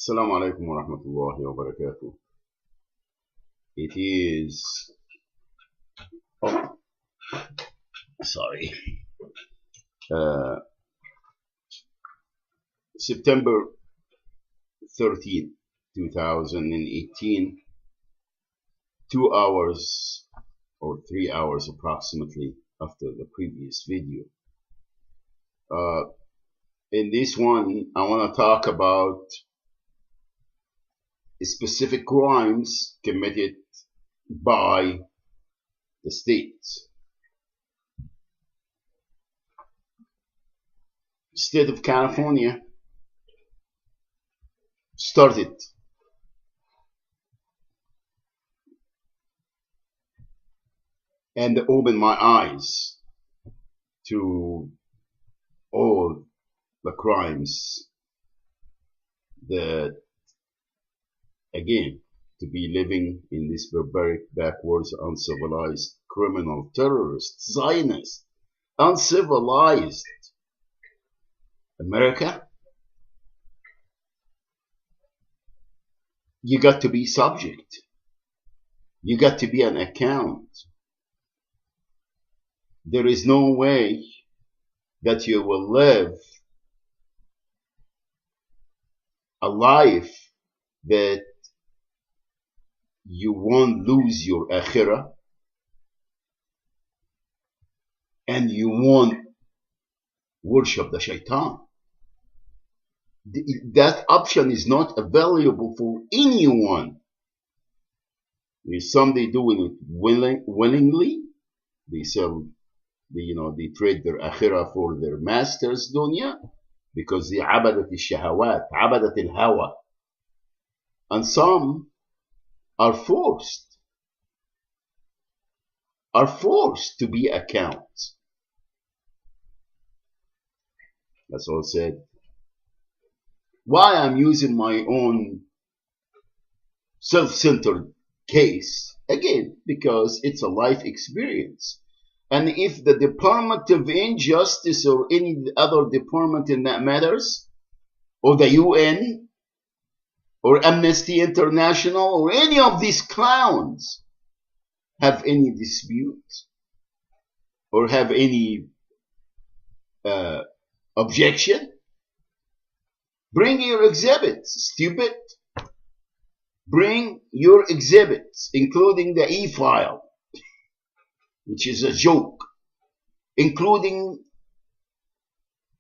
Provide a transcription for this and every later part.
Assalamu alaikum wa rahmatullahi wa barakatuh. It is, oh, sorry, uh, September 13th, 2018, 2 hours or 3 hours approximately after the previous video. In this one, I want to talk about specific crimes committed by the states. State of California started and opened my eyes to all the crimes that, again, to be living in this barbaric, backwards, uncivilized, criminal, terrorist, Zionist, uncivilized America, you got to be subject. You got to be an account. There is no way that you will live a life that you won't lose your akhirah and you won't worship the shaitan. That option is not available for anyone. Some they doing it willingly. They sell, they trade their akhirah for their master's dunya because they abadat al-shahawat, abadat al-hawa. And some are forced to be accounts. That's all said. Why I'm using my own self-centered case? Again, because it's a life experience. And if the Department of Injustice or any other department in that matters, or the UN, or Amnesty International, or any of these clowns have any dispute, or have any objection, bring your exhibits, stupid. Bring your exhibits, including the e-file, which is a joke, including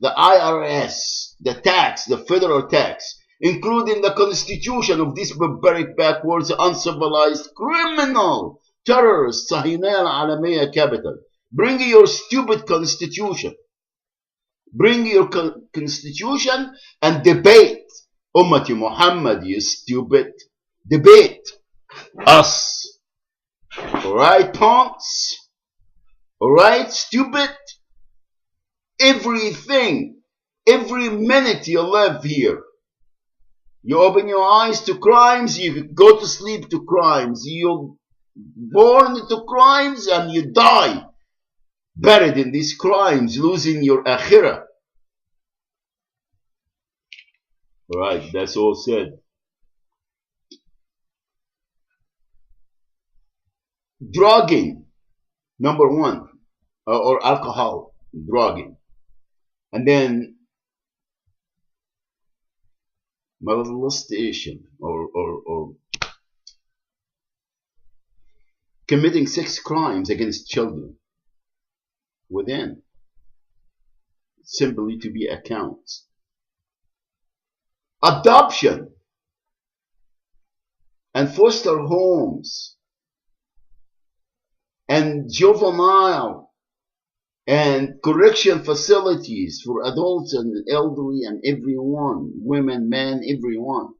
the IRS, the tax, the federal tax, including the constitution of this barbaric, backwards, uncivilized, criminal, terrorist, Sahinaya Alamiya capital. Bring your stupid constitution. Bring your constitution and debate. Ummati Muhammad, you stupid. Debate us. Alright, punks? Alright, stupid? Everything, every minute you live here, you open your eyes to crimes, you go to sleep to crimes, you're born to crimes and you die buried in these crimes, losing your akhirah. Alright, that's all said. Drugging, number one, or alcohol, drugging. And then molestation or committing sex crimes against children within, simply to be accounts. Adoption and foster homes and juvenile and correction facilities for adults and elderly and everyone, women, men, everyone.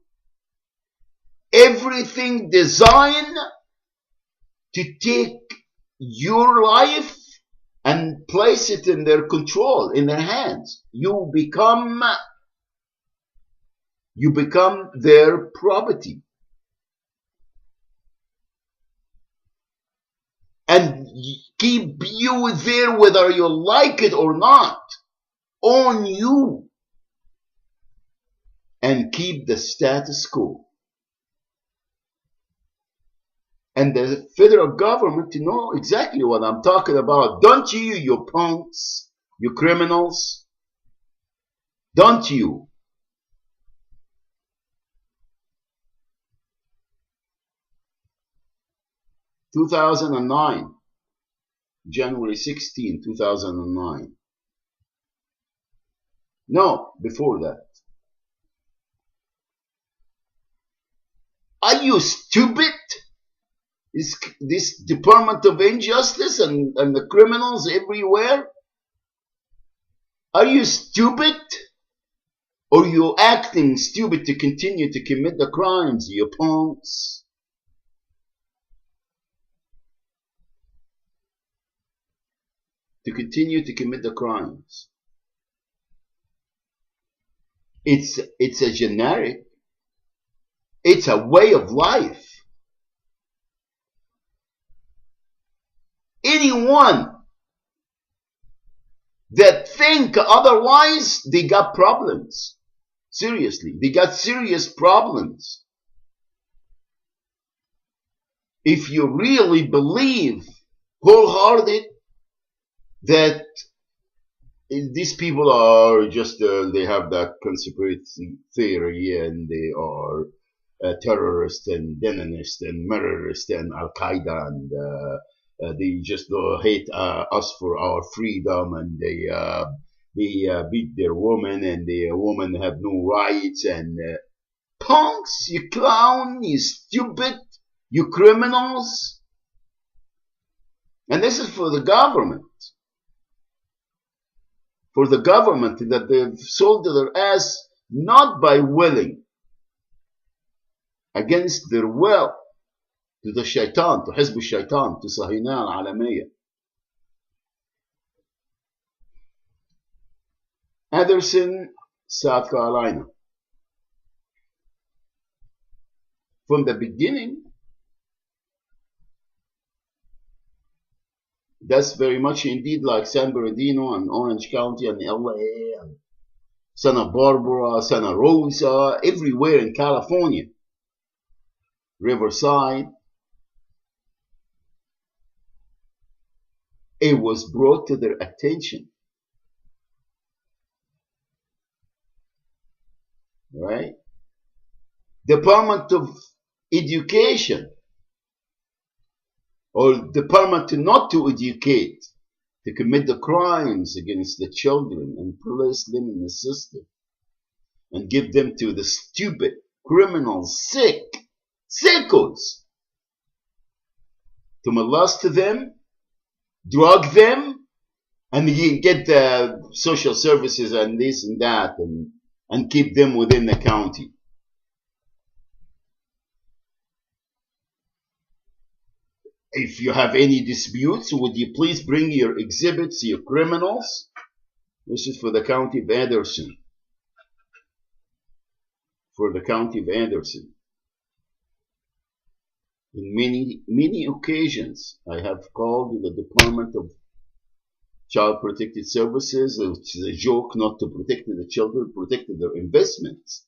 Everything designed to take your life and place it in their control, in their hands. You become their property. And keep you there whether you like it or not. On you. and keep the status quo. And the federal government know exactly what I'm talking about. Don't you, you punks, you criminals? Don't you? (2009) January 16, 2009. No, before that. Are you stupid? Is this Department of Injustice and the criminals everywhere? Are you stupid? Or you acting stupid to continue to commit the crimes, you punks? To continue to commit the crimes. It's a generic. It's a way of life. Anyone that think otherwise, they got problems. Seriously, they got serious problems. If you really believe wholehearted that these people are just, they have that conspiracy theory and they are terrorists and Leninists and murderers and Al-Qaeda and they just hate us for our freedom and they beat their women and the women have no rights and punks, you clown, you stupid, you criminals. And this is for the government. For the government that they've sold their ass not by willing, against their will, to the shaitan, to Hizb al-Shaitan, to Sahina al-Alamiyya. Anderson, South Carolina. From the beginning, that's very much indeed like San Bernardino and Orange County and LA and Santa Barbara, Santa Rosa, everywhere in California, Riverside. It was brought to their attention, right? Department of Education, or department not to educate, to commit the crimes against the children and place them in the system and give them to the stupid, criminals, sickos, to molest them, drug them, and get the social services and this and that and keep them within the county. If you have any disputes, would you please bring your exhibits, your criminals? This is for the county of Anderson. For the county of Anderson. In many occasions, I have called the Department of Child Protective Services, which is a joke not to protect the children, protect their investments,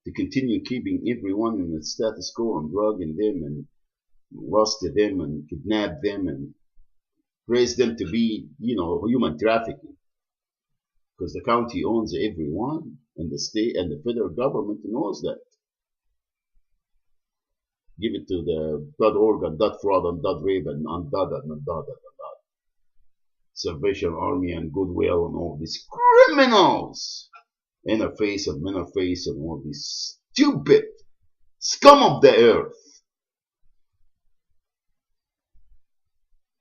to continue keeping everyone in the status quo and drugging them and lost them and kidnap them and raise them to be, human trafficking. Because the county owns everyone and the state and the federal government knows that. Give it to the .org and .fraud and .rape and Salvation Army and Goodwill and all these criminals. Interface and Interface and all these stupid scum of the earth.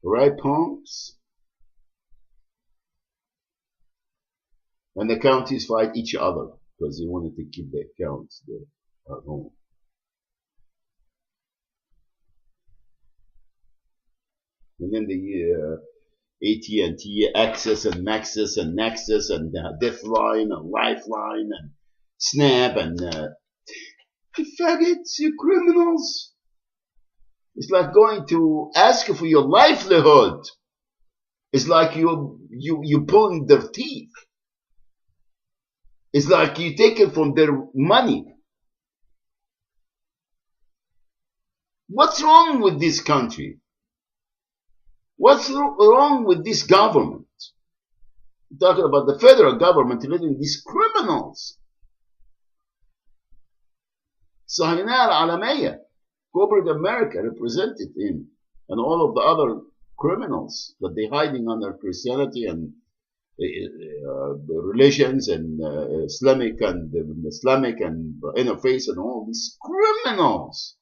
Right, punks? And the counties fight each other because they wanted to keep their accounts there at home. And then the AT&T, Access and Maxis and Nexus and Deathline and Lifeline and Snap and you faggots, you criminals. It's like going to ask for your livelihood. It's like you pulling their teeth. It's like you take it from their money. What's wrong with this country? What's wrong with this government? I'm talking about the federal government letting these criminals. Sahinah al-Alamiyya, corporate America represented him, and all of the other criminals that they're hiding under Christianity and religions and Islamic and interface and all these criminals.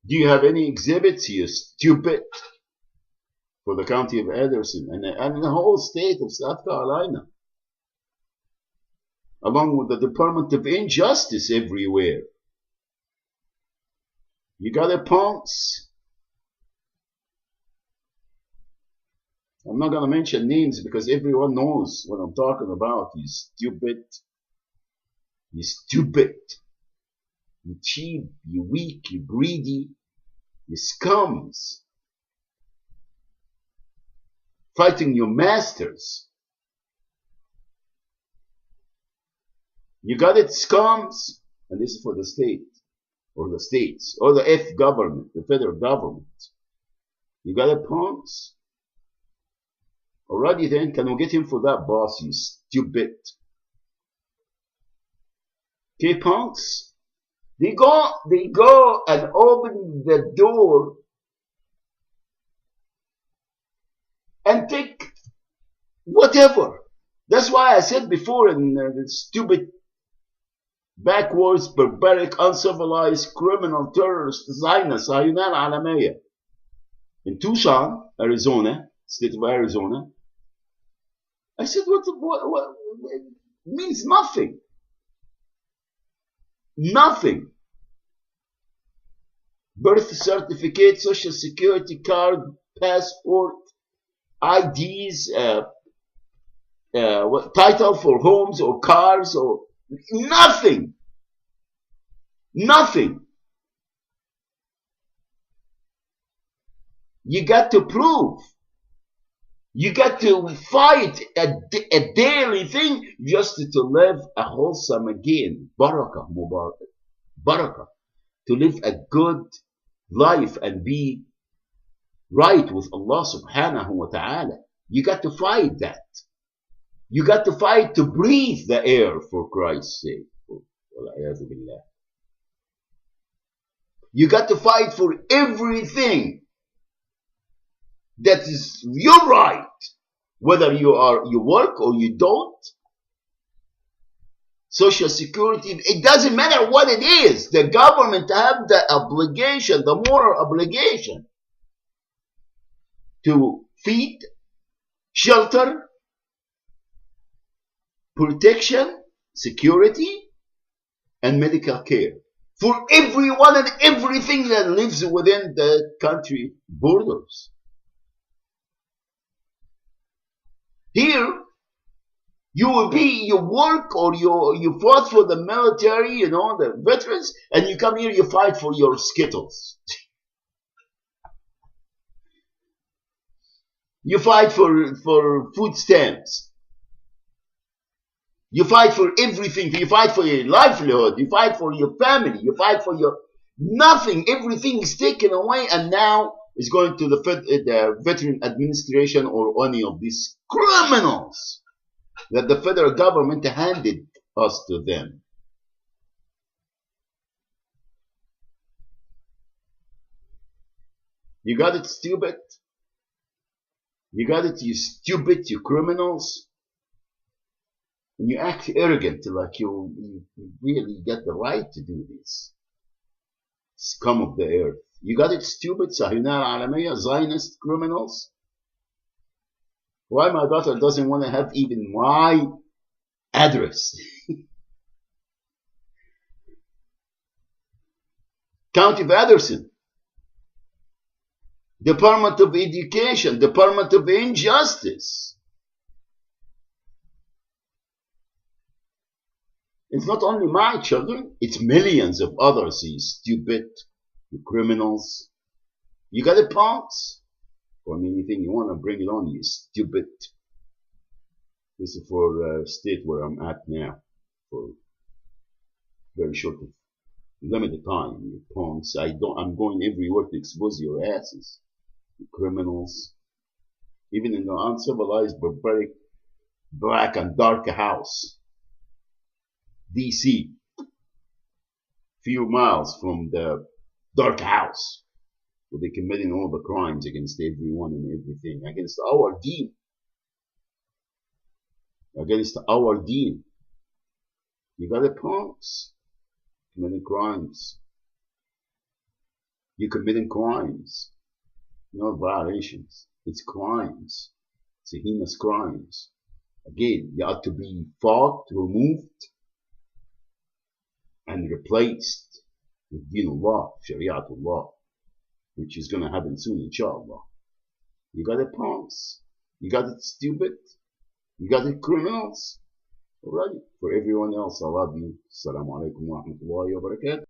Do you have any exhibits, you stupid, for the county of Anderson and the whole state of South Carolina, along with the Department of Injustice everywhere? You got it, punks? I'm not going to mention names because everyone knows what I'm talking about. You stupid. You stupid. You cheap, you weak, you greedy, you scums. Fighting your masters. You got it, scums? And this is for the state, or the states, or the F government, the federal government. You got it, punks? Alrighty then, can we get him for that, boss, you stupid? Okay, punks? They go and open the door and take whatever. That's why I said before in the stupid, backwards, barbaric, uncivilized, criminal, terrorist, Zionist, Sahinah al-Alamiyya, in Tucson, Arizona, state of Arizona. I said, what it means nothing. Nothing. Birth certificate, social security card, passport, IDs, title for homes or cars or nothing. Nothing. You got to prove. You got to fight a daily thing just to live a wholesome again. Barakah, Mubarak. Barakah. To live a good life and be right with Allah subhanahu wa ta'ala. You got to fight that. You got to fight to breathe the air for Christ's sake. You got to fight for everything that is your right, whether you work or you don't. Social security, it doesn't matter what it is. The government have the obligation, the moral obligation to feed, shelter, protection, security, and medical care for everyone and everything that lives within the country borders. Here, you work or you fought for the military, the veterans, and you come here, you fight for your Skittles. You fight for food stamps. You fight for everything. You fight for your livelihood. You fight for your family. You fight for your nothing. Everything is taken away, and now it's going to the Veteran Administration or any of these criminals that the federal government handed us to them. You got it, stupid? You got it, you stupid, you criminals? And you act arrogant, like you really get the right to do this. Scum of the earth. You got it, stupid, Sahinah al-Alamiyya, Zionist criminals? Why my daughter doesn't want to have even my address? County of Anderson, Department of Education, Department of Injustice. It's not only my children, it's millions of others, you stupid, you criminals. You got it, punks? From anything you want to bring it on, you stupid. This is for state where I'm at now, for very short, limited time. You punks, I'm going everywhere to expose your asses, you criminals. Even in the uncivilized, barbaric, black and dark house, DC, few miles from the dark house, where they're committing all the crimes against everyone and everything, against our deen. Against our deen. You got the punks committing crimes. You're committing crimes, not violations. It's crimes. It's heinous crimes. Again, you ought to be fought, removed, and replaced with Dinullah, Shariatullah, which is going to happen soon, inshallah. You got the punks. You got the stupid. You got the criminals. Alright. For everyone else, I love you. Assalamu alaikum wa rahmatullahi wa barakatuh.